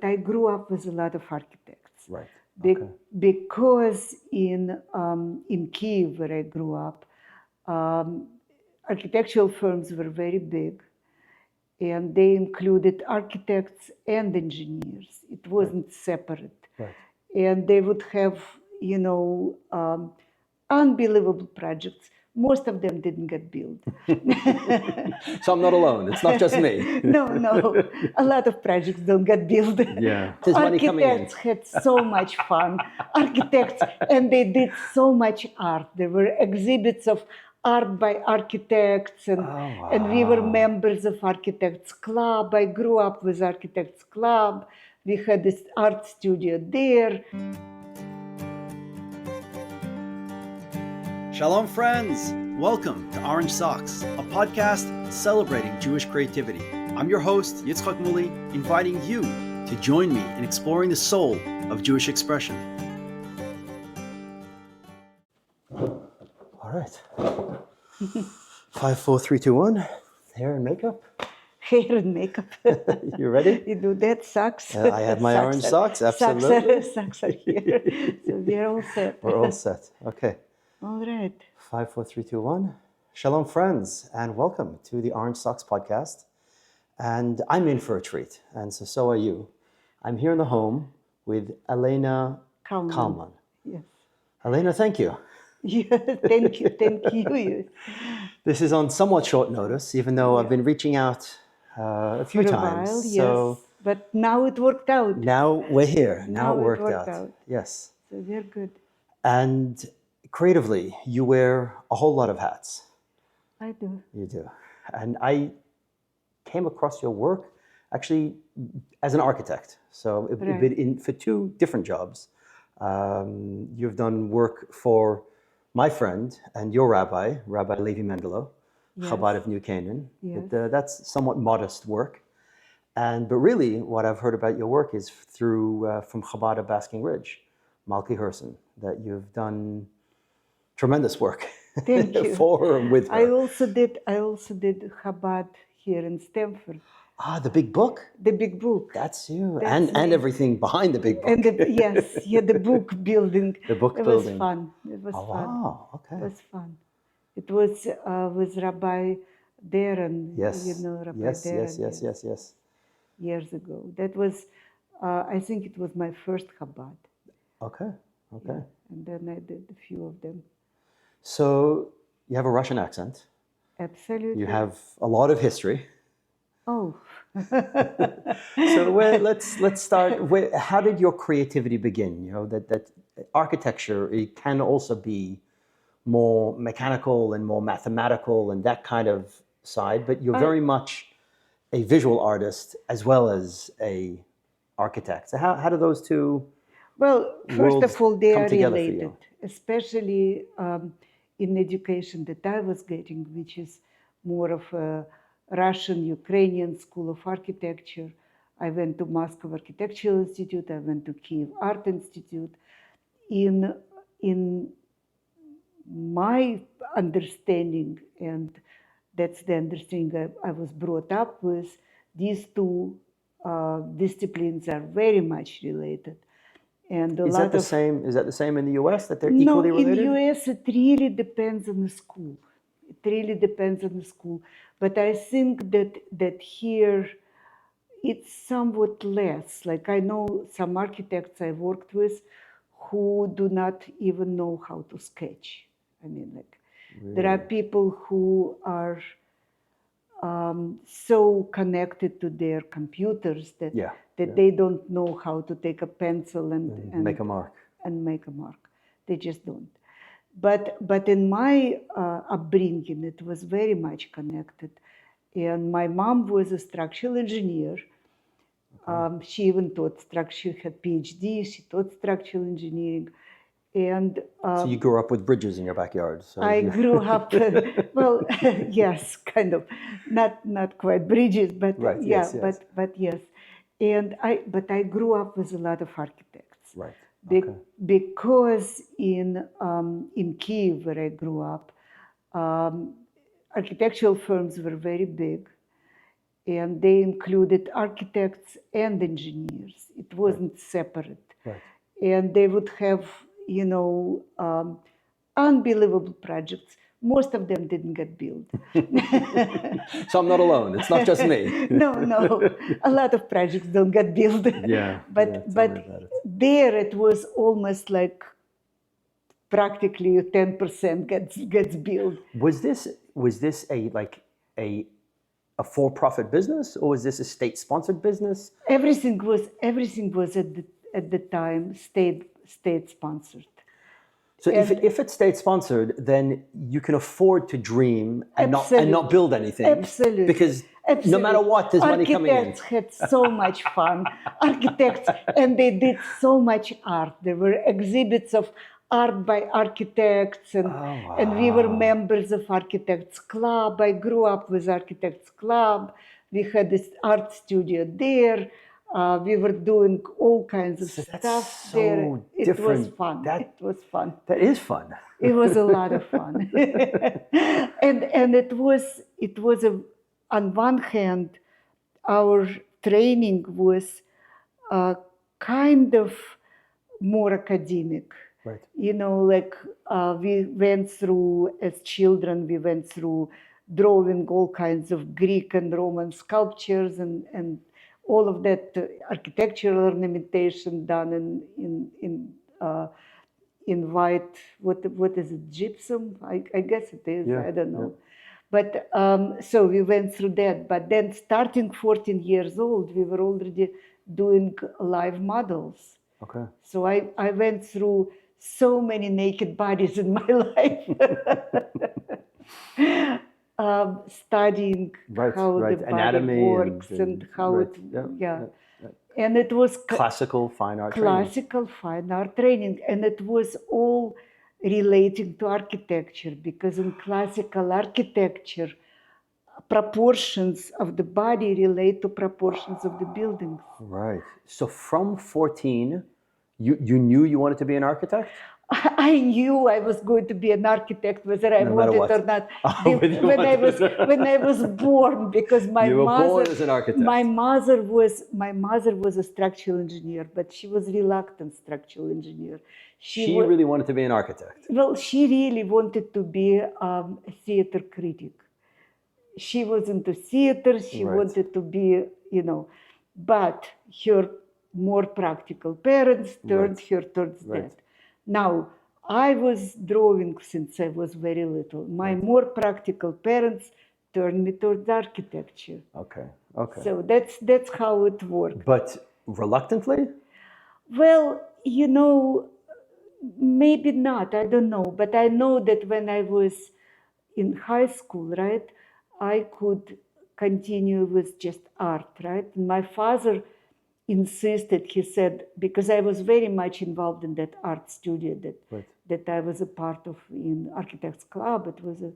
I grew up with a lot of architects. Right. Because in Kyiv, where I grew up, architectural firms were very big, and they included architects and engineers. It wasn't separate. Right. And they would have, unbelievable projects. Most of them didn't get built. So I'm not alone. It's not just me. No. A lot of projects don't get built. Yeah. There's money coming in. Architects had so much fun. Architects, and they did so much art. There were exhibits of art by architects, and we were members of Architects Club. I grew up with Architects Club. We had this art studio there. Shalom, friends! Welcome to Orange Socks, a podcast celebrating Jewish creativity. I'm your host, Yitzchok Moully, inviting you to join me in exploring the soul of Jewish expression. All right. 5, 4, 3, 2, 1. Hair and makeup. Hair and makeup. You ready? You do that, socks. I had my orange socks, absolutely. Socks are here. So we're all set. We're all set. Okay. All right. 5, 4, 3, 2, 1. Shalom, friends, and welcome to the Orange Socks podcast. And I'm in for a treat, and so are you. I'm here in the home with Elena Kalman. Yes. Elena, thank you. Yeah, thank you. This is on somewhat short notice, even though I've been reaching out a few times. While, so yes. But now it worked out. Now we're here. Now it worked worked out. out. Yes. So we're good. And creatively, you wear a whole lot of hats. I do. You do. And I came across your work actually as an architect. So for two different jobs. You've done work for my friend and your rabbi, Rabbi Levi Mendelo, yes. Chabad of New Canaan. Yes. That's somewhat modest work. But really, what I've heard about your work is from Chabad of Basking Ridge, Malki Herson, that you've done tremendous work. Thank you. For and with her. I also did Chabad here in Stamford. The big book? The big book. That's you. That's and everything behind the big book. And the book building. The book it building. It was fun. Wow, okay. It was fun. It was with Rabbi Darren. Yes. Rabbi Darren. Yes. Years ago. That was, I think it was my first Chabad. Okay. Yeah. And then I did a few of them. So you have a Russian accent. Absolutely. You have a lot of history. Oh. So let's start. How did your creativity begin? You know, that architecture, it can also be more mechanical and more mathematical and that kind of side, but you're very much a visual artist as well as a architect. So how do those two first of all, they are related, you? Especially in education that I was getting, which is more of a Russian-Ukrainian School of Architecture. I went to Moscow Architectural Institute. I went to Kyiv Art Institute. In my understanding, and that's the understanding I was brought up with, these two disciplines are very much related. And is that the same in the US, that they're equally related? No, in the US it really depends on the school. But I think that here it's somewhat less. Like I know some architects I worked with who do not even know how to sketch. I mean, really? There are people who are so connected to their computers that they don't know how to take a pencil and make a mark. They just don't. But in my upbringing, it was very much connected. And my mom was a structural engineer. Okay. She even taught she had PhD, she taught structural engineering. And so you grew up with bridges in your backyard? So I grew up, yes, kind of, not quite bridges, but right, yes. But yes. And I grew up with a lot of architects. Right. Because in Kyiv, where I grew up, architectural firms were very big, and they included architects and engineers. It wasn't separate. Right. And they would have, unbelievable projects. Most of them didn't get built. So I'm not alone. It's not just me. No. A lot of projects don't get built. Yeah. But tell me about it. there it was almost like practically 10% gets built. Was this a for-profit business, or was this a state-sponsored business? Everything was at the time state sponsored. So if it's state-sponsored, then you can afford to dream and not build anything. Absolutely. Because no matter what, there's money coming in. Architects had so much fun. And they did so much art. There were exhibits of art by architects, and we were members of Architects Club. I grew up with Architects Club. We had this art studio there. We were doing all kinds of stuff so there. It different. was fun. It was fun. That is fun. It was a lot of fun. and it was on one hand, our training was kind of more academic. Right. We went through, as children, drawing all kinds of Greek and Roman sculptures and all of that architectural ornamentation done in white, what is it, gypsum? I guess it is, I don't know. Yeah. But so we went through that. But then starting 14 years old, we were already doing live models. Okay. So I went through so many naked bodies in my life. Studying how the body anatomy works and how it, And it was classical fine art training. And it was all relating to architecture, because in classical architecture, proportions of the body relate to proportions of the buildings. Right. So from 14, you knew you wanted to be an architect? I knew I was going to be an architect, whether I wanted or not. When I was born, because my mother was a structural engineer, but she was a reluctant structural engineer. She really wanted to be an architect. Well, she really wanted to be a theater critic. She was into theater. She wanted to be, but her more practical parents turned her towards that. Now, I was drawing since I was very little. My more practical parents turned me towards architecture. Okay. So that's how it worked. But reluctantly? Well, maybe not. I don't know. But I know that when I was in high school, right, I could continue with just art, right? And my father insisted, he said, because I was very much involved in that art studio that I was a part of in Architects Club. It was a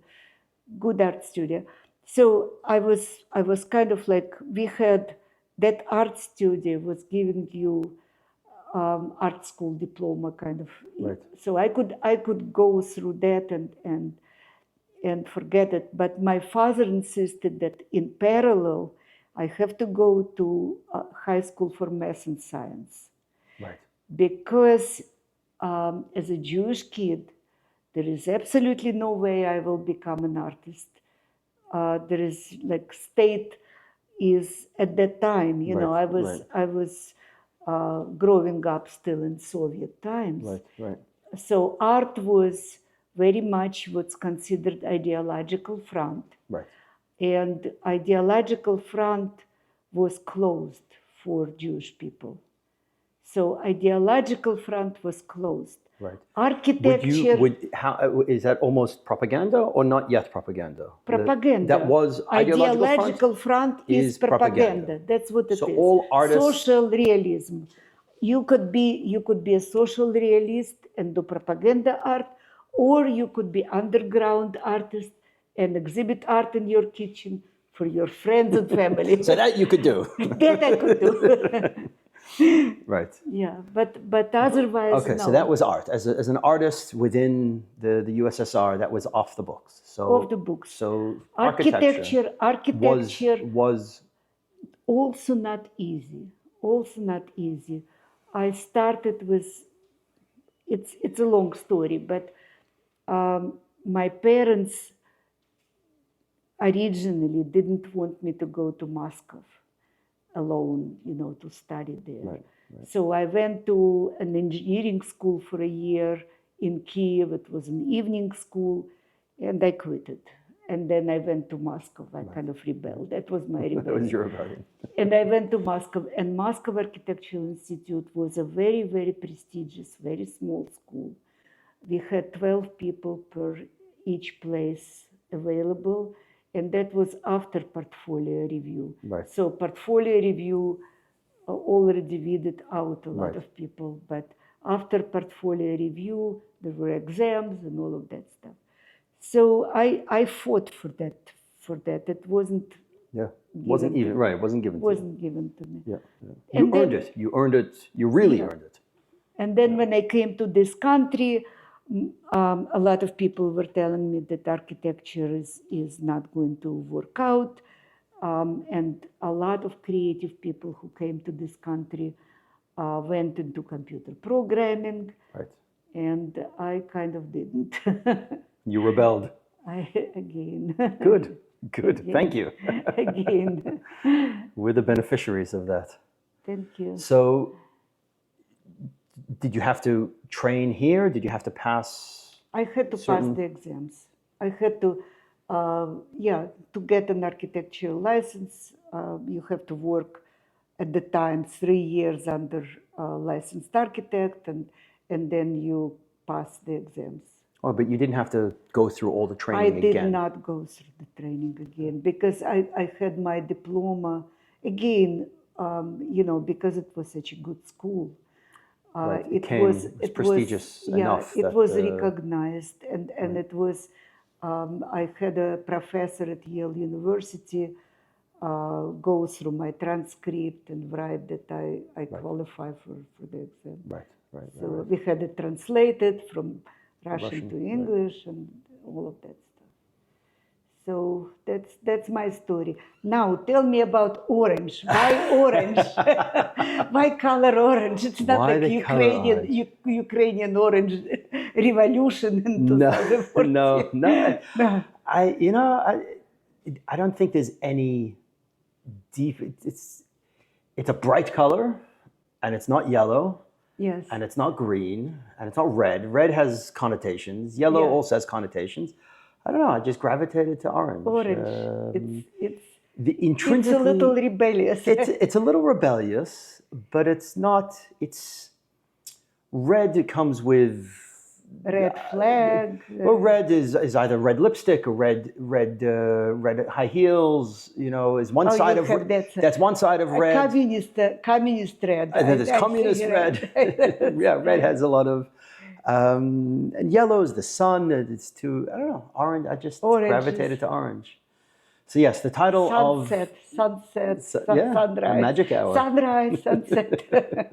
good art studio. So I was kind of like, we had that art studio was giving you art school diploma kind of. Right. So I could go through that and forget it. But my father insisted that in parallel, I have to go to high school for math and science. Right. Because as a Jewish kid, there is absolutely no way I will become an artist. There is state is at that time, I was growing up still in Soviet times. Right. So art was very much what's considered ideological front. Right. And ideological front was closed for Jewish people. So ideological front was closed. Right. Architecture. How is that almost propaganda or not yet propaganda? Propaganda. That was ideological front is propaganda. That's what it is. So all artists. Social realism. You could be a social realist and do propaganda art, or you could be underground artist and exhibit art in your kitchen for your friends and family. So that you could do. That I could do. Right. Yeah, but otherwise, okay, no. So that was art. As an artist within the USSR, that was off the books. So off the books. So architecture was Also not easy. Also not easy. I started with, it's a long story, but my parents originally didn't want me to go to Moscow alone, to study there. Right. So I went to an engineering school for a year in Kiev. It was an evening school, and I quit it. And then I went to Moscow. I kind of rebelled. That was my rebellion. That was your rebellion. And I went to Moscow, and Moscow Architectural Institute was a very, very prestigious, very small school. We had 12 people per each place available, and that was after portfolio review. Right. So portfolio review already weeded out a lot of people, but after portfolio review, there were exams and all of that stuff. So I fought for that. It wasn't. Yeah. Wasn't even right. It wasn't given. Wasn't given to me. Yeah. You earned it. You earned it. You really earned it. And then when I came to this country, a lot of people were telling me that architecture is not going to work out. And a lot of creative people who came to this country went into computer programming. Right. And I kind of didn't. You rebelled. Again. Good. Thank you. Again. We're the beneficiaries of that. Thank you. So, did you have to train here? Did you have to pass? I had to pass the exams. I had to, to get an architectural license. You have to work at the time 3 years under a licensed architect, and then you pass the exams. Oh, but you didn't have to go through all the training again. I did not go through the training again because I had my diploma again, because it was such a good school. Right. It was prestigious enough. It was recognized, and it was. I had a professor at Yale University go through my transcript and write that I qualify for the exam. Right. So we had it translated from Russian to English and all of that stuff. So that's my story. Now tell me about orange. Why orange? Why color orange? It's not like Ukrainian orange revolution in 2014. No. I don't think there's any deep. It's a bright color, and it's not yellow. Yes. And it's not green, and it's not red. Red has connotations. Yellow also has connotations. I don't know. I just gravitated to orange. Orange. It's a little rebellious. It's a little rebellious, but it's not. It's red. It comes with red flag. Well, red is either red lipstick or red high heels. Is one side of that's one side of red. Communist red. And then there's communist red. Yeah, red has a lot of. And yellow is the sun. It's too. I don't know. Orange. I just gravitated to orange. So yes, the title sunset, sunrise, magic hour, sunrise, sunset.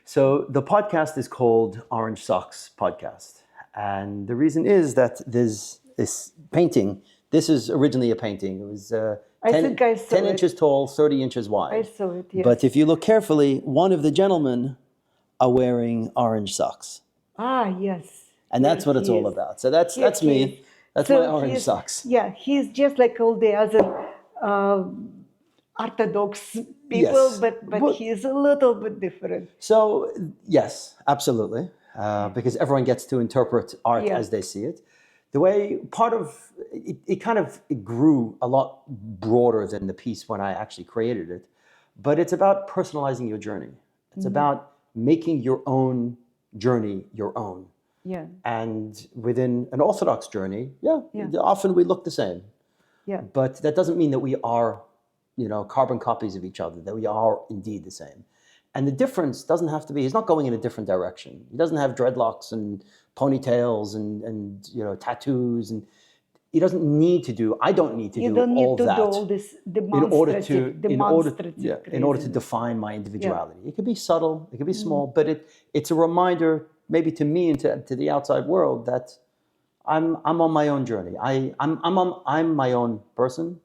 So the podcast is called Orange Socks Podcast. And the reason is that there's this painting. This is originally a painting. It was 10 inches tall, 30 inches wide. I saw it, yes. But if you look carefully, one of the gentlemen are wearing orange socks. Ah, yes. And that's what it's all about. So that's me. That's my orange socks. Yeah, he's just like all the other Orthodox people, but he's a little bit different. So, yes, absolutely. Because everyone gets to interpret art as they see it. The way part of it grew a lot broader than the piece when I actually created it. But it's about personalizing your journey. It's about making your own journey your own. Yeah. And within an Orthodox journey, often we look the same. Yeah. But that doesn't mean that we are carbon copies of each other, that we are indeed the same. And the difference doesn't have to be, he's not going in a different direction. He doesn't have dreadlocks and ponytails and tattoos, and he doesn't need to do, I don't need to do all that. You don't need to do all this in order to define my individuality. It could be subtle, it could be small, but it's a reminder, maybe to me and to the outside world, that I'm on my own journey. I'm my own person.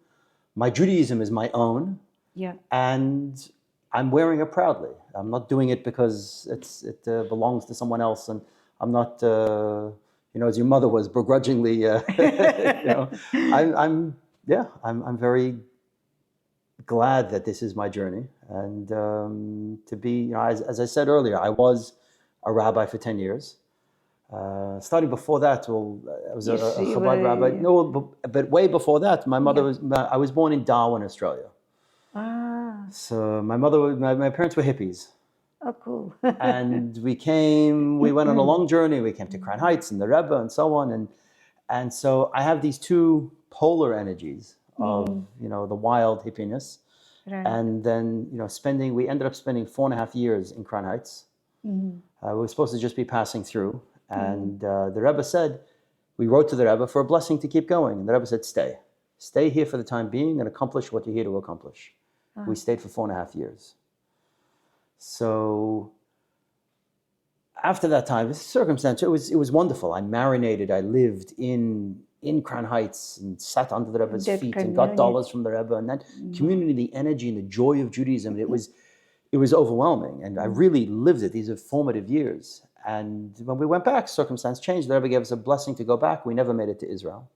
My Judaism is my own. Yeah. And I'm wearing it proudly. I'm not doing it because it belongs to someone else, and I'm not, as your mother was, begrudgingly. I'm very glad that this is my journey, and to be, as I said earlier, I was a rabbi for 10 years. Starting before that, I was a Chabad rabbi. Yeah. No, but way before that, my mother was. I was born in Darwin, Australia. Ah, So my parents were hippies, oh, cool. and we went on a long journey. We came to Crown Heights and the Rebbe and so on, and so I have these two polar energies of the wild hippiness, Right. and then we ended up spending 4.5 years in Crown Heights. We were supposed to just be passing through, and the Rebbe said, we wrote to the Rebbe for a blessing to keep going, and the Rebbe said, stay here for the time being and accomplish what you're here to accomplish. We stayed for 4.5 years. So after that time, this circumstance, it was wonderful. I marinated. I lived in Crown Heights and sat under the Rebbe's feet and got dollars from the Rebbe. And that community, the energy and the joy of Judaism, it was overwhelming. And I really lived it. These are formative years. And when we went back, circumstance changed. The Rebbe gave us a blessing to go back. We never made it to Israel.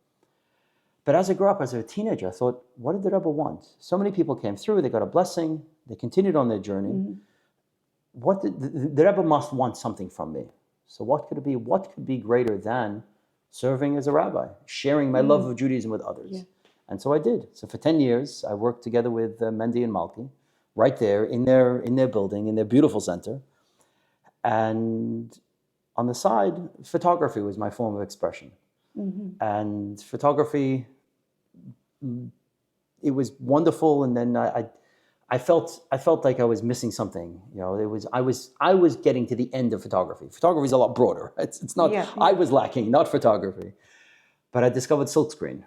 But as I grew up, as a teenager, I thought, what did the Rebbe want? So many people came through, they got a blessing, they continued on their journey. What did the Rebbe must want something from me. So what could it be? What could be greater than serving as a rabbi, sharing my love of Judaism with others? Yeah. And so I did. So for 10 years, I worked together with Mendy and Malki, right there in their building, in their beautiful center. And on the side, photography was my form of expression. And photography, it was wonderful, and then I felt like I was missing something. I was getting to the end of photography. Photography is a lot broader. It's not. Yeah. I was lacking, not photography, but I discovered silkscreen,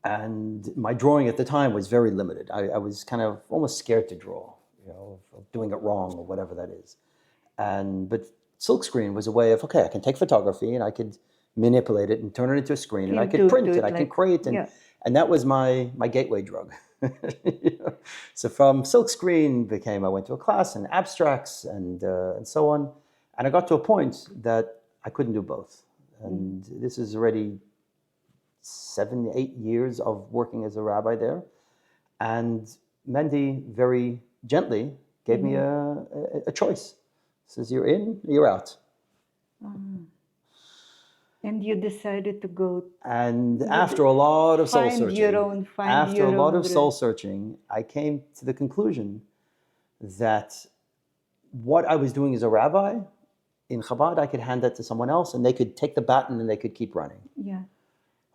and my drawing at the time was very limited. I was kind of almost scared to draw, of doing it wrong or whatever that is. But silkscreen was a way of, okay, I can take photography and I could manipulate it and turn it into a screen, and I could print it, I could create, and that was my gateway drug. So from silkscreen I went to a class in abstracts and so on, and I got to a point that I couldn't do both. And this is already 7-8 years of working as a rabbi there, and Mendy very gently gave me a choice. Says, you're in, you're out. And you decided to go. And after a lot of soul searching, soul searching, I came to the conclusion that what I was doing as a rabbi in Chabad, I could hand that to someone else, and they could take the baton and they could keep running. Yeah.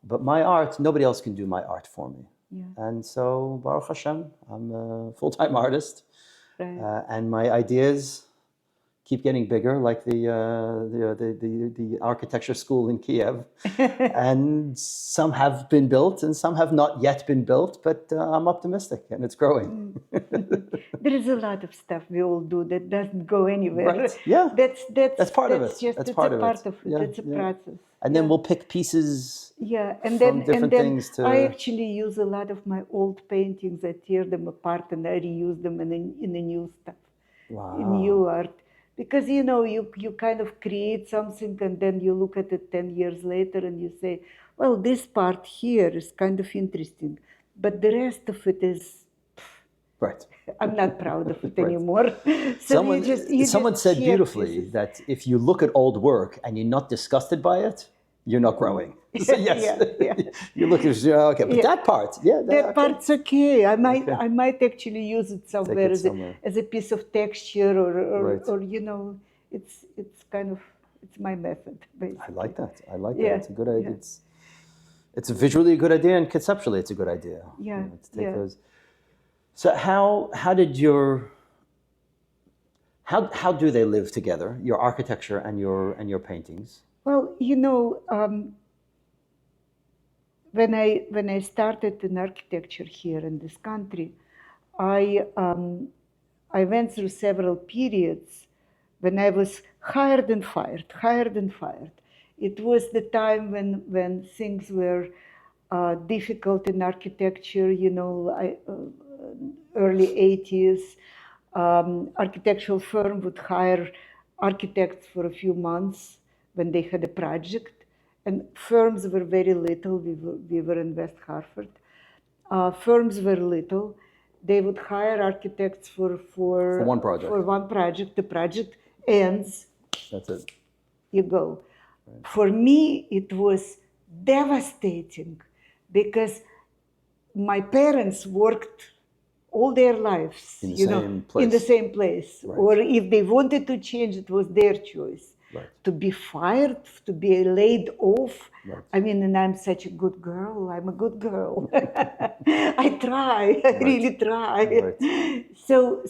But my art, nobody else can do my art for me. Yeah. And so, Baruch Hashem, I'm a full-time artist, right. And my ideas keep getting bigger, like the architecture school in Kiev, and some have been built and some have not yet been built, but I'm optimistic and it's growing. There is a lot of stuff we all do that doesn't go anywhere. Right. Yeah. That's part of it. That's part of it. It's a process. And then we'll pick pieces. Yeah, and from then different things to. I actually use a lot of my old paintings. I tear them apart and I reuse them in the new stuff, in new art. Because, you kind of create something and then you look at it 10 years later and you say, well, this part here is kind of interesting, but the rest of it is, right. I'm not proud of it anymore. So someone said beautifully that if you look at old work and you're not disgusted by it, you're not growing. So yes, you look at okay, but that part, that part's okay. I might actually use it somewhere as a piece of texture or it's kind of, it's my method basically. I like that. It's a good idea. It's visually a good idea and conceptually it's a good idea. Yeah. To take those. So how did how do they live together? Your architecture and your paintings. Well, when I started in architecture here in this country, I went through several periods when I was hired and fired. It was the time when things were difficult in architecture. early 80s. Architectural firm would hire architects for a few months when they had a project. And firms were very little. We were in West Hartford. Firms were little. They would hire architects for one project. For one project. The project ends. That's it. You go. Right. For me, it was devastating because my parents worked all their lives in the same place. Right. Or if they wanted to change, it was their choice. Right. To be fired, to be laid off. Right. I mean, and I'm such a good girl. I'm a good girl. I try. I really try. Right. So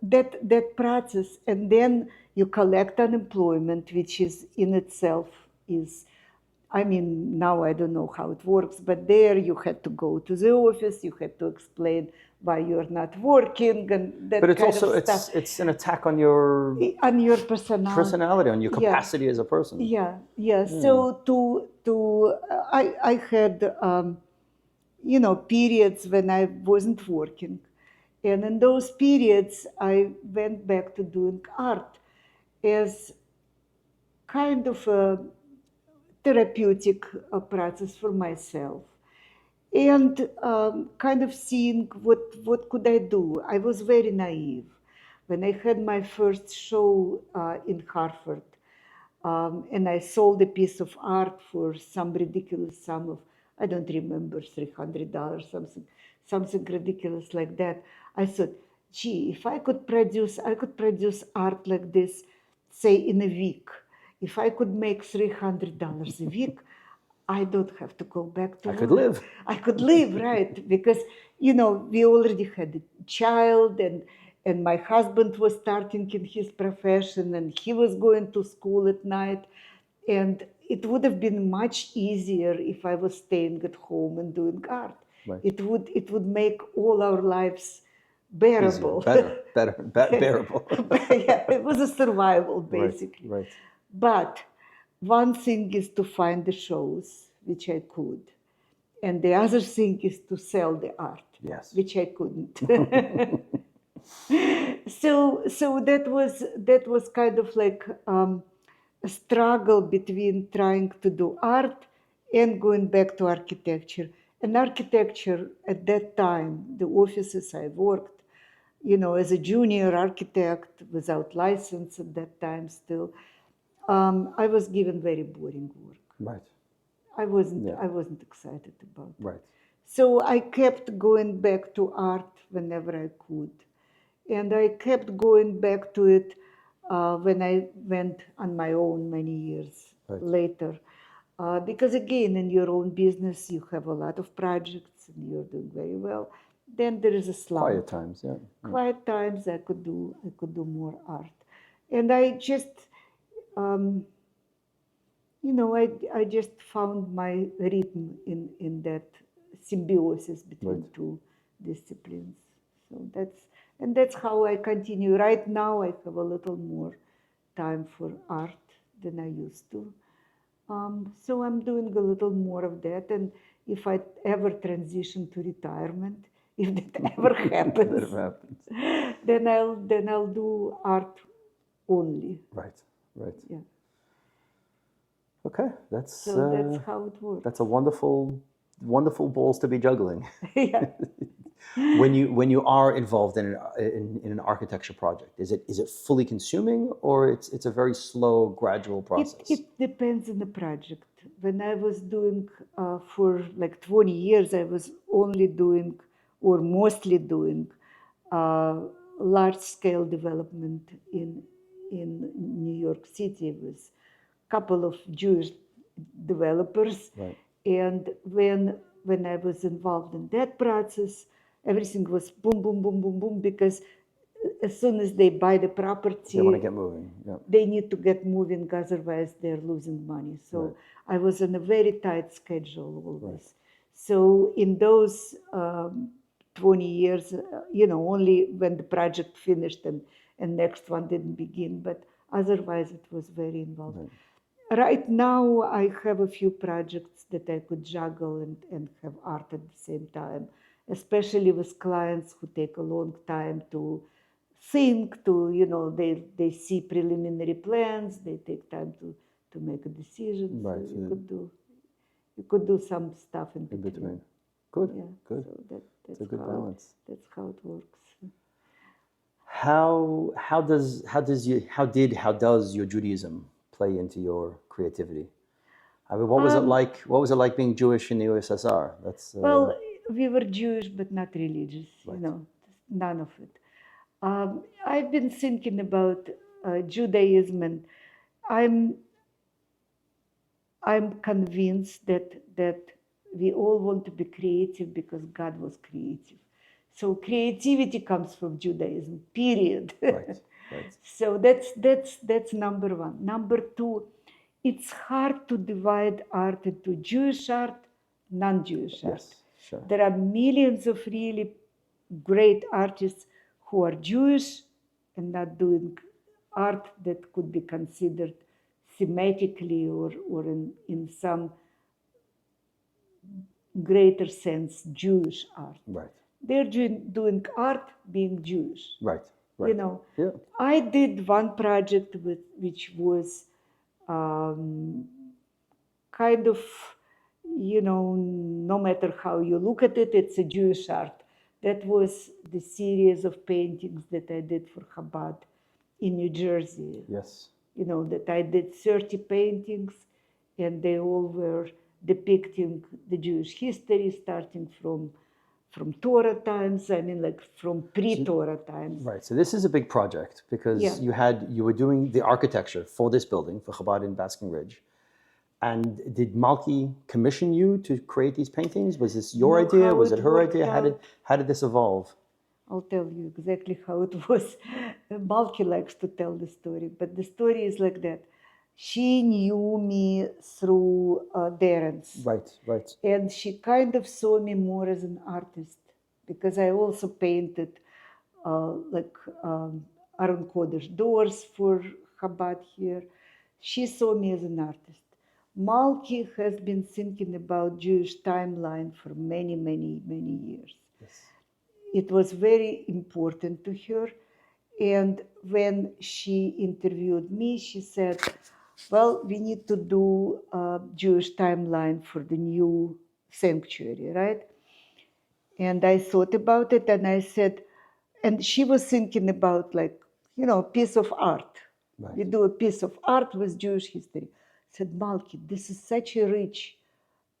that process, and then you collect unemployment, which is in itself is. I mean, now I don't know how it works, but there you had to go to the office, you had to explain why you're not working, and that. But it's kind also of stuff. It's an attack on your personality, on your capacity as a person. Yeah. So I had periods when I wasn't working, and in those periods I went back to doing art as kind of a therapeutic process for myself, and kind of seeing what could I do. I was very naive. When I had my first show in Hartford, and I sold a piece of art for some ridiculous sum of, I don't remember, $300, something ridiculous like that. I thought, gee, if I could produce art like this, say in a week. If I could make $300 a week, I don't have to go back to work. I could live. I could live, right? Because, we already had a child, and my husband was starting in his profession, and he was going to school at night. And it would have been much easier if I was staying at home and doing art. Right. It would make all our lives bearable. Easier, bearable. Yeah, it was a survival, basically. Right. But one thing is to find the shows, which I could. And the other thing is to sell the art, yes, which I couldn't. So that was kind of like a struggle between trying to do art and going back to architecture. And architecture at that time, the offices I worked, as a junior architect without license at that time still, I was given very boring work. Right. I wasn't excited about it. Right. So I kept going back to art whenever I could. And I kept going back to it when I went on my own many years later. Because again, in your own business, you have a lot of projects and you're doing very well. Then there is a slump. Quiet times, yeah. Quiet times, I could do more art. And I just, I just found my rhythm in that symbiosis between two disciplines. So that's how I continue. Right now, I have a little more time for art than I used to. So I'm doing a little more of that. And if I ever transition to retirement, if that ever happens, then I'll do art only. Right. Yeah. Okay, that's how it works. That's a wonderful balls to be juggling. Yeah. When you are involved in an architecture project, is it fully consuming, or it's a very slow, gradual process? It depends on the project. When I was doing for like 20 years, I was only doing or mostly doing large-scale development in New York City with a couple of Jewish developers. Right. And when I was involved in that process, everything was boom, boom, boom, boom, boom, because as soon as they buy the property, they want to get moving. Yeah. They need to get moving, otherwise they're losing money. So I was on a very tight schedule always. Right. So in those 20 years, only when the project finished and next one didn't begin, but otherwise it was very involved. Right now, I have a few projects that I could juggle and have art at the same time. especially with clients who take a long time to think, they see preliminary plans, they take time to make a decision. Right. So you could do some stuff in In between. between. Good. Yeah. Good. So It's a good balance. That's how it works. How does your Judaism play into your creativity? I mean, what was it like? What was it like being Jewish in the USSR? That's Well, we were Jewish, but not religious. Right. None of it. I've been thinking about Judaism, and I'm convinced that we all want to be creative because God was creative. So creativity comes from Judaism. Period. right. Right. So that's number one. Number two, it's hard to divide art into Jewish art, non-Jewish art. Yes. Sure. There are millions of really great artists who are Jewish and not doing art that could be considered thematically or in some greater sense Jewish art. Right. They're doing art being Jewish. Right. Right. Yeah. I did one project which was kind of, no matter how you look at it, it's a Jewish art. That was the series of paintings that I did for Chabad in New Jersey. Yes. That I did 30 paintings, and they all were depicting the Jewish history, starting from Torah times, like from pre-Torah times. Right. So this is a big project because you were doing the architecture for this building, for Chabad in Basking Ridge. And did Malki commission you to create these paintings? Was this your idea? Was it her idea? How did this evolve? I'll tell you exactly how it was. Malki likes to tell the story, but the story is like that. She knew me through Darren's. Right, right. And she kind of saw me more as an artist because I also painted Aron Kodesh doors for Chabad here. She saw me as an artist. Malki has been thinking about Jewish timeline for many, many, many years. Yes. It was very important to her. And when she interviewed me, she said, well, we need to do a Jewish timeline for the new sanctuary, right? And I thought about it and I said, and she was thinking about a piece of art. Right. We do a piece of art with Jewish history. I said, Malki, this is such a rich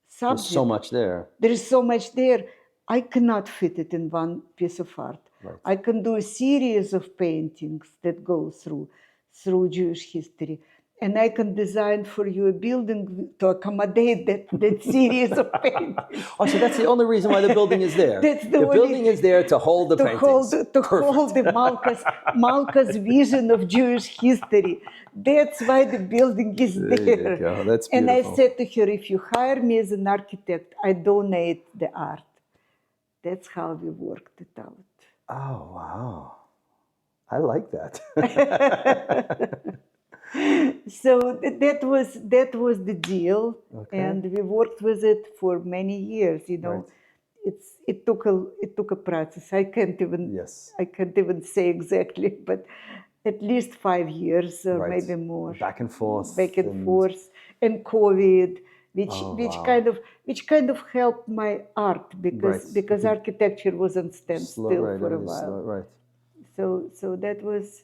subject. There's so much there. There is so much there. I cannot fit it in one piece of art. Right. I can do a series of paintings that go through Jewish history. And I can design for you a building to accommodate that series of paintings. Oh, so that's the only reason why the building is there. The building is there to hold the paintings. Hold the Malka's vision of Jewish history. That's why the building is there. There you go. That's beautiful. And I said to her, if you hire me as an architect, I donate the art. That's how we worked it out. Oh, wow. I like that. So that was the deal, okay. And we worked with it for many years. Right. It took a process. I can't even say exactly, but at least 5 years or right. maybe more. Back and forth, and COVID, which kind of helped my art because architecture was on standstill for a while. Right. So that was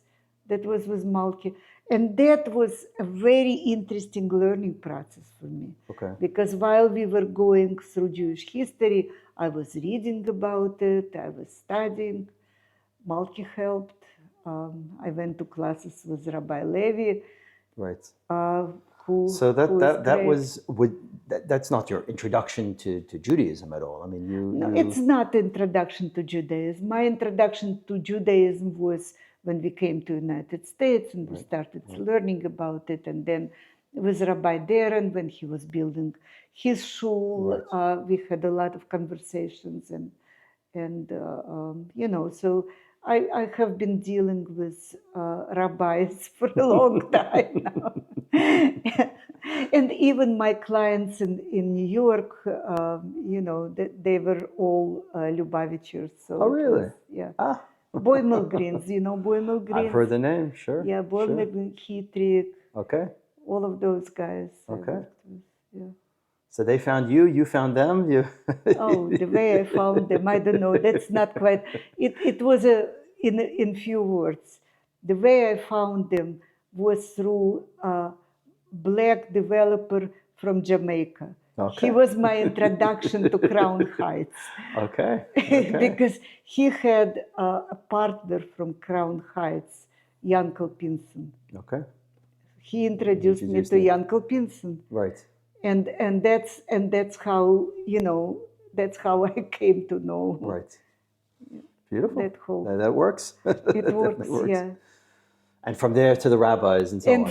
with Malki. And that was a very interesting learning process for me. Okay. Because while we were going through Jewish history, I was reading about it, I was studying. Malki helped. I went to classes with Rabbi Levi. Right. That's not your introduction to Judaism at all. I mean, it's not introduction to Judaism. My introduction to Judaism was when we came to the United States and we started learning about it. And then with Rabbi Darren, when he was building his shul, we had a lot of conversations and so I have been dealing with rabbis for a long time now. And even my clients in New York, they were all Lubavitchers. So Oh, it really? was, yeah. Ah, Boimel Greens, Boimel Greens? I've heard the name, sure. Yeah, Boimel Greens, Hitrik, Okay, all of those guys I okay. worked with. Yeah. So they found you, you found them, you. Oh, the way I found them, I don't know. That's not quite. It was in few words. The way I found them was through a black developer from Jamaica. Okay. He was my introduction to Crown Heights. Okay, okay. Because he had a partner from Crown Heights, Yankel Pinson. Okay, He introduced me Introduced to you. Yankel Pinson. right. And that's how that's how I came to know Right. Beautiful. that whole. That works. It Definitely works, yeah. And from there to the rabbis and so And on.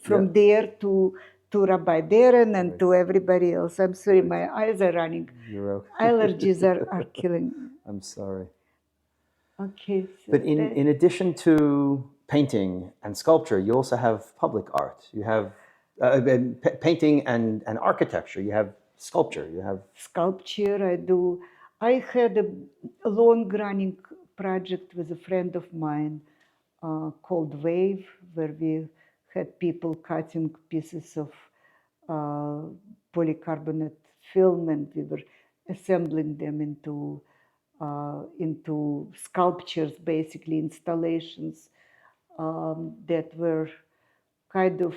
from there to Rabbi Darren and to everybody else. I'm sorry, my eyes are running. You're okay. Allergies are killing me. I'm sorry. Okay. So But in addition to painting and sculpture, you also have public art. You have painting and architecture. You have sculpture. You have sculpture I do. I had a long-running project with a friend of mine called Wave, where we had people cutting pieces of polycarbonate film, and we were assembling them into sculptures, basically installations that were kind of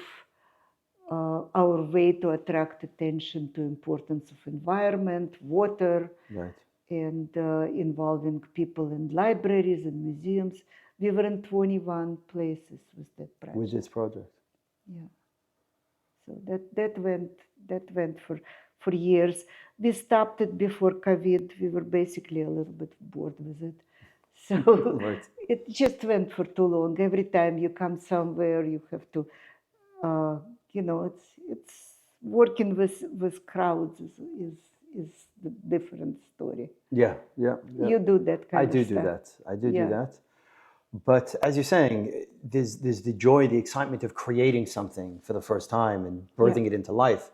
our way to attract attention to importance of environment, water, right. and involving people in libraries and museums. We were in 21 places with that project. With this project. Yeah. So that went for years. We stopped it before COVID. We were basically a little bit bored with it. So Right. it just went for too long. Every time you come somewhere, you have to, it's working with crowds is the different story. Yeah. You do that kind I of do stuff. do that. I do Yeah. do that. But as you're saying, there's the joy, the excitement of creating something for the first time and birthing it into life.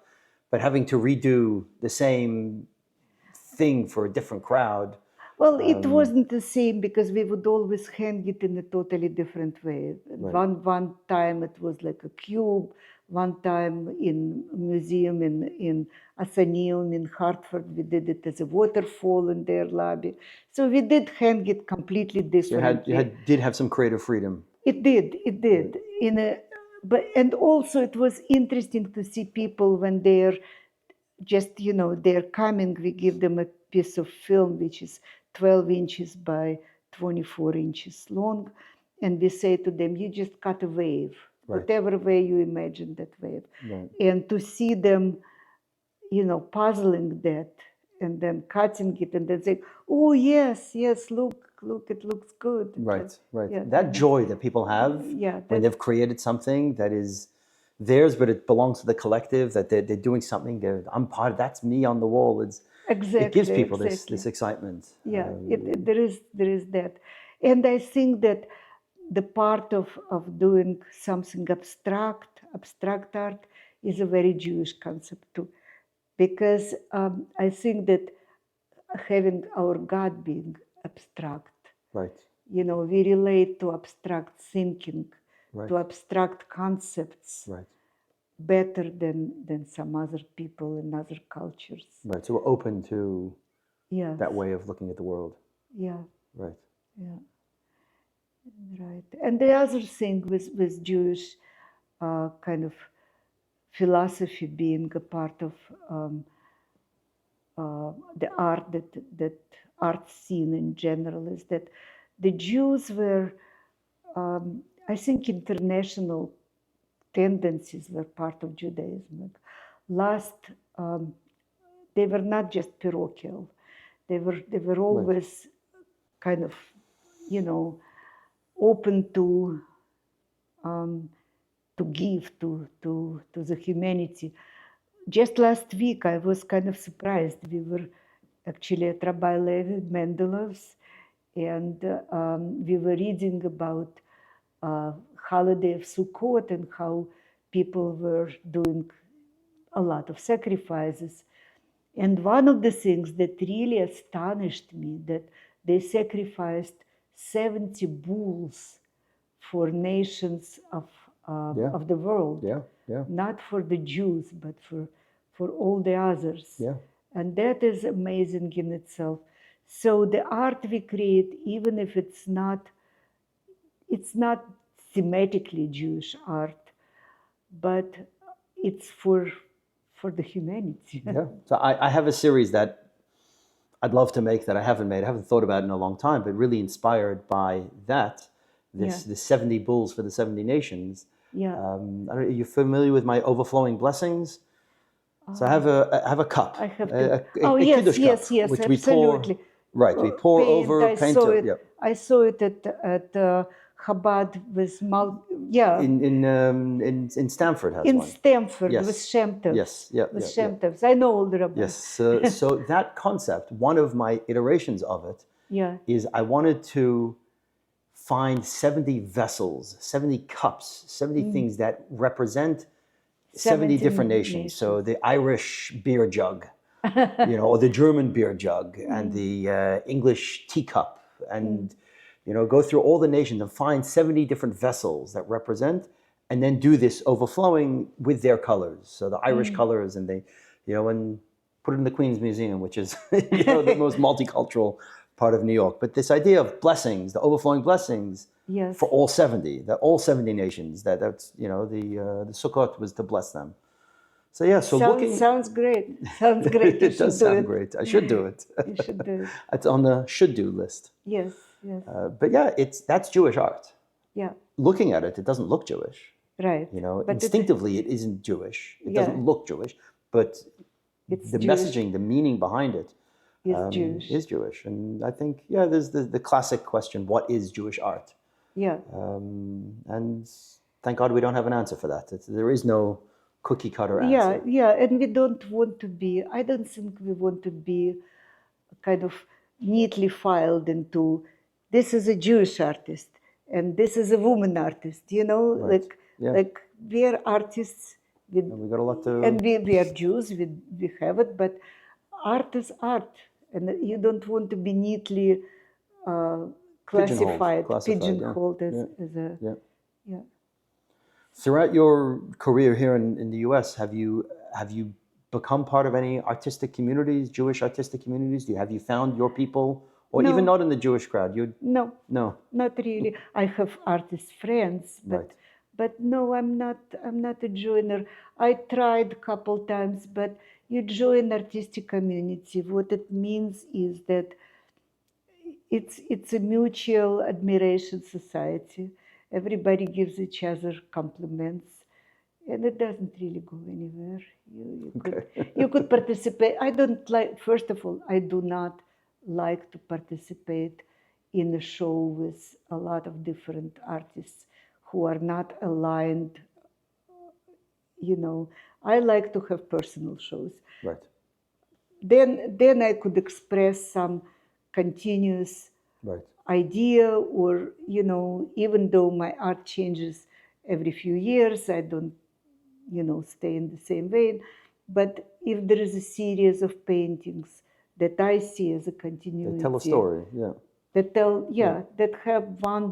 But having to redo the same thing for a different crowd. Well, it wasn't the same because we would always hang it in a totally different way. Right. One time it was like a cube. One time in a museum in Atheneum in Hartford, we did it as a waterfall in their lobby. So we did hang it completely differently. You did have some creative freedom. It did. And also it was interesting to see people when they're just, they're coming, we give them a piece of film which is 12 inches by 24 inches long. And we say to them, you just cut a wave, whatever way you imagine that wave. Right. And to see them, puzzling that and then cutting it and then saying, oh, yes, look, it looks good. Right. Yeah. That joy that people have when they've created something that is theirs, but it belongs to the collective, that they're doing something, I'm part of, that's me on the wall. It gives people this excitement. Yeah, there is that. And I think that the part of doing something abstract art is a very Jewish concept too. Because I think that having our God being abstract, right. we relate to abstract thinking, Right. to abstract concepts, right. better than some other people in other cultures. Right. So we're open to Yes. that way of looking at the world. Yeah. Right. Yeah. Right. And the other thing with Jewish kind of philosophy being a part of the art, that art scene in general, is that the Jews were, I think, international tendencies were part of Judaism. They were not just parochial. They were always kind of, open to give to the humanity. Just last week, I was kind of surprised. We were actually at Rabbi Levi Mendelev's, and we were reading about holiday of Sukkot and how people were doing a lot of sacrifices. And one of the things that really astonished me, that they sacrificed 70 bulls for nations of the world. Yeah, yeah, Not for the Jews, but for all the others. yeah. And that is amazing in itself. So the art we create, even if it's not thematically Jewish art, but it's for the humanity. Yeah. So I have a series that I'd love to make that I haven't made. I haven't thought about it in a long time, but really inspired by that. The 70 bulls for the 70 nations. Yeah. Are you familiar with my overflowing blessings? So I have a cup. I have a yes, Kiddush yes, cup, yes, which absolutely. we pour over I paint. saw it. Yeah. I saw it at Chabad with In Stanford has in one. Stanford Yes. with Shem Tov. Yes, yeah, With yeah, Shem Tovs. I know all the rabbis. Yes. So that concept, one of my iterations of it, Yeah. is I wanted to find 70 vessels, 70 cups, 70 things that represent 70 different nations. So the Irish beer jug, or the German beer jug, and the English teacup, and go through all the nations and find 70 different vessels that represent, and then do this overflowing with their colors. So the Irish colors, and and put it in the Queen's Museum, which is the most multicultural part of New York. But this idea of blessings, the overflowing blessings, Yes. for all 70, that all 70 nations, that's the Sukkot was to bless them. So yeah, so Sounds great. Sounds great. You it does should do sound great. I should do it. You should do it. It's on the should-do list. Yes, yes. But yeah, that's Jewish art. Yeah, Looking at it, it doesn't look Jewish. right. But Instinctively, it isn't Jewish. It doesn't look Jewish, but It's the Jewish. messaging, the meaning behind it, Jewish. is Jewish. And I think, there's the classic question: what is Jewish art? Yeah. And thank God we don't have an answer for that. There is no cookie cutter answer. Yeah, and we don't want to be, I don't think we want to be kind of neatly filed into, this is a Jewish artist and this is a woman artist, Right. like we are artists with, And we got a lot to. and we are Jews, we have it, but art is art, and you don't want to be neatly classified, pigeonholed as a Yeah. Throughout your career here in the U.S., have you become part of any artistic communities, Jewish artistic communities? Have you found your people, or No. even not in the Jewish crowd? No, No. not really. I have artist friends, Right. but no, I'm not a joiner. I tried a couple times, but you join artistic community. What it means is that it's a mutual admiration society. Everybody gives each other compliments, and it doesn't really go anywhere. You could participate. I don't like. First of all, I do not like to participate in a show with a lot of different artists who are not aligned. I like to have personal shows. Right. Then I could express some continuous Right. idea, or even though my art changes every few years, I don't stay in the same vein. But if there is a series of paintings that I see as a continuity, They tell a story. Yeah. that have one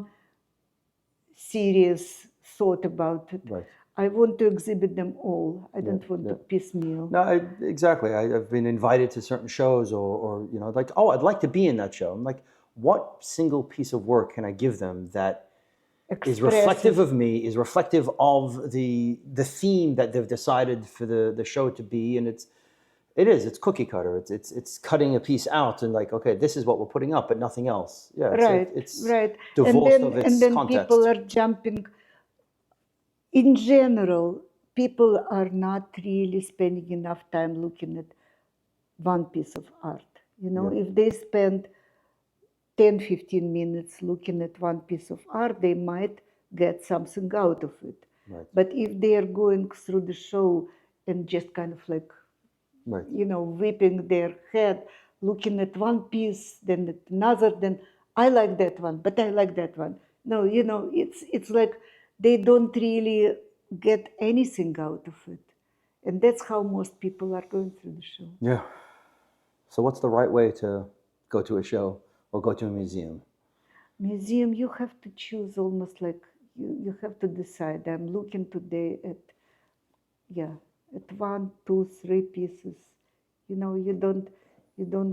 serious thought about it. Right. I want to exhibit them all. I don't want to piecemeal. No, exactly. I've been invited to certain shows, or like, oh, I'd like to be in that show. I'm like, what single piece of work can I give them that is reflective of me, is reflective of the theme that they've decided for the show to be? And it's cookie cutter. It's cutting a piece out and like, okay, this is what we're putting up, but nothing else. Yeah, it's right. divorced of its and then context. People are jumping. In general, people are not really spending enough time looking at one piece of art. If they spend 10, 15 minutes looking at one piece of art, they might get something out of it. Right. But if they are going through the show and just kind of like, Right. whipping their head, looking at one piece, then at another, then I like that one, but I like that one. No, it's like they don't really get anything out of it. And that's how most people are going through the show. Yeah. So what's the right way to go to a show or go to a museum? Museum, you have to choose almost like you have to decide. I'm looking today at one, two, three pieces. You know, you don't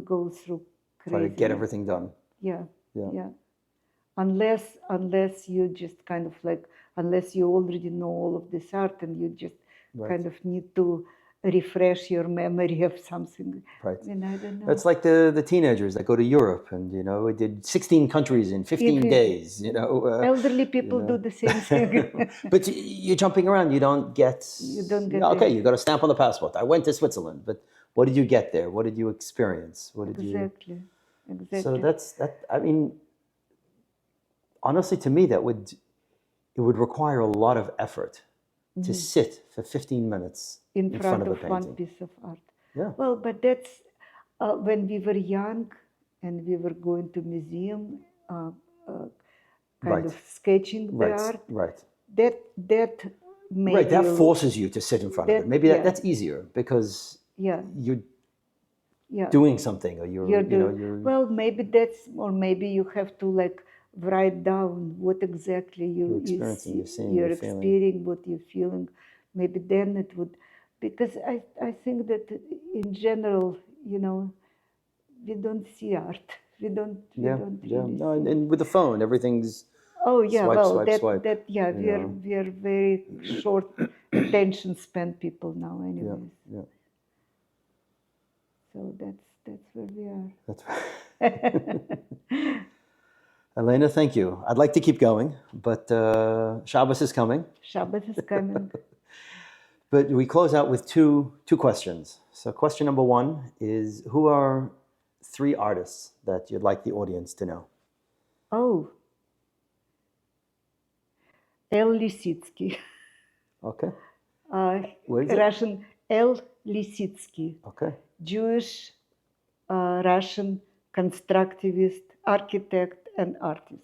go through Try to crazy. get everything done. Yeah. Yeah. Unless you just kind of like, unless you already know all of this art and you just Right. kind of need to refresh your memory of something. Right. I mean, I don't know. It's like the teenagers that go to Europe and, we did 16 countries in 15 days, Elderly people do the same thing. But you're jumping around. You don't get... Okay, you got a stamp on the passport. I went to Switzerland, but what did you get there? What did you experience? What did Exactly. So I mean, honestly, to me, it would require a lot of effort to sit for 15 minutes in front of a of painting. one piece of art. Yeah. Well, but that's when we were young and we were going to museum, kind of sketching the art. Right. That made Right. That forces you to sit in front of it. Maybe that's easier because you're doing something, or you're well, maybe that's, or maybe you have to like write down what exactly you're experiencing, you're seeing, you're you're feeling. experiencing, what you're feeling. Maybe then it would, because I think that in general, we don't see art. We don't really No, see. and with the phone, everything's swipe. We are very short attention span people now, anyways. Yeah. So that's where we are. That's right. Elena, thank you. I'd like to keep going, but Shabbos is coming. Shabbos is coming. But we close out with two questions. So question number one is, who are 3 artists that you'd like the audience to know? Oh. L. Lisitsky. Okay. What is it? Russian L. Lisitsky. Okay. Jewish Russian constructivist, architect, and artist.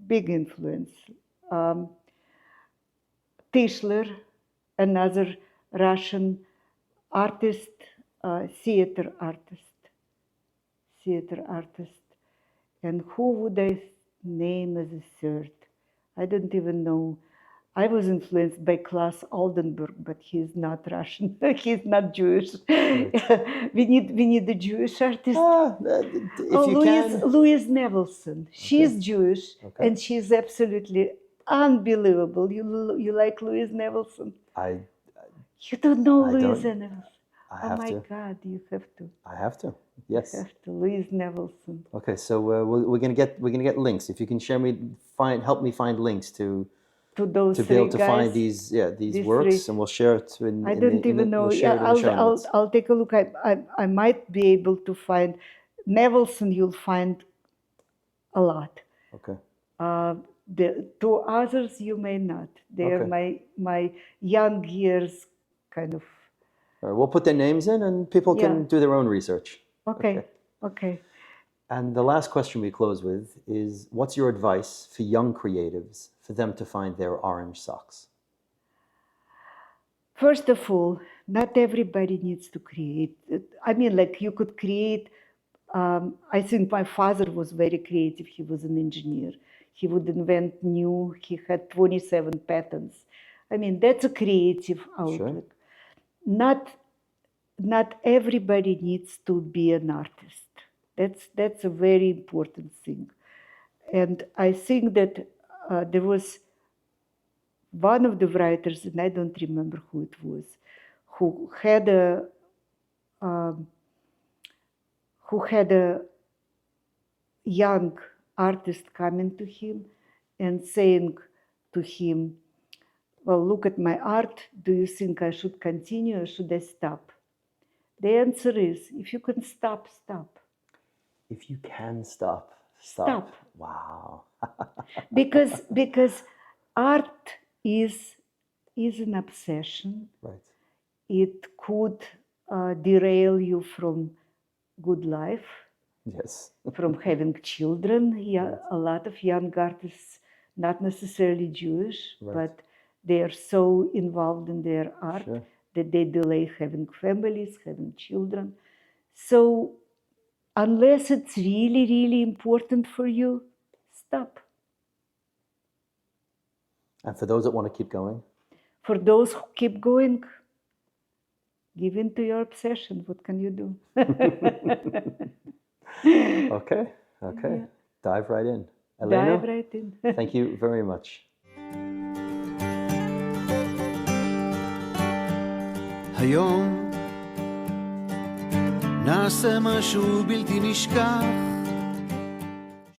Big influence. Tischler, another Russian artist, theater artist. And who would I name as a third? I don't even know. I was influenced by Klaus Oldenburg, but he's not Russian. He's not Jewish. Right. we need a Jewish artist. Louise Nevelson. She's Jewish, and she's absolutely unbelievable. You like Louise Nevelson? You don't know Louise Nevelson? Oh my God, you have to. I have to. Yes. You have to. Louise Nevelson. Okay, so we're gonna get links. If you can help me find links to those to be able to find these works, and we'll share it. I don't even know. I'll take a look. I might be able to find Nevelson. You'll find a lot. Okay. The 2 others you may not. They are my young years kind of. All right, we'll put their names in, and people can do their own research. Okay. And the last question we close with is, what's your advice for young creatives for them to find their orange socks? First of all, not everybody needs to create. I mean, like you could create. I think my father was very creative. He was an engineer. He would invent new. He had 27 patents. I mean, that's a creative outlook. Sure. Not everybody needs to be an artist. That's a very important thing. And I think that there was one of the writers, and I don't remember who it was, who had a young artist coming to him and saying to him, well, look at my art. Do you think I should continue or should I stop? The answer is, if you can stop, stop. If you can stop. Wow. because art is an obsession. Right. It could derail you from good life. Yes. From having children. Yeah, a lot of young artists not necessarily Jewish, Right. but they are so involved in their art Sure. that they delay having families, having children. So unless it's really, really important for you, stop. And for those that want to keep going, For those who keep going, give in to your obsession. What can you do? okay. Yeah. Dive right in. Elena, Dive right in. thank you very much. היום נעשה משהו בלתי נשכח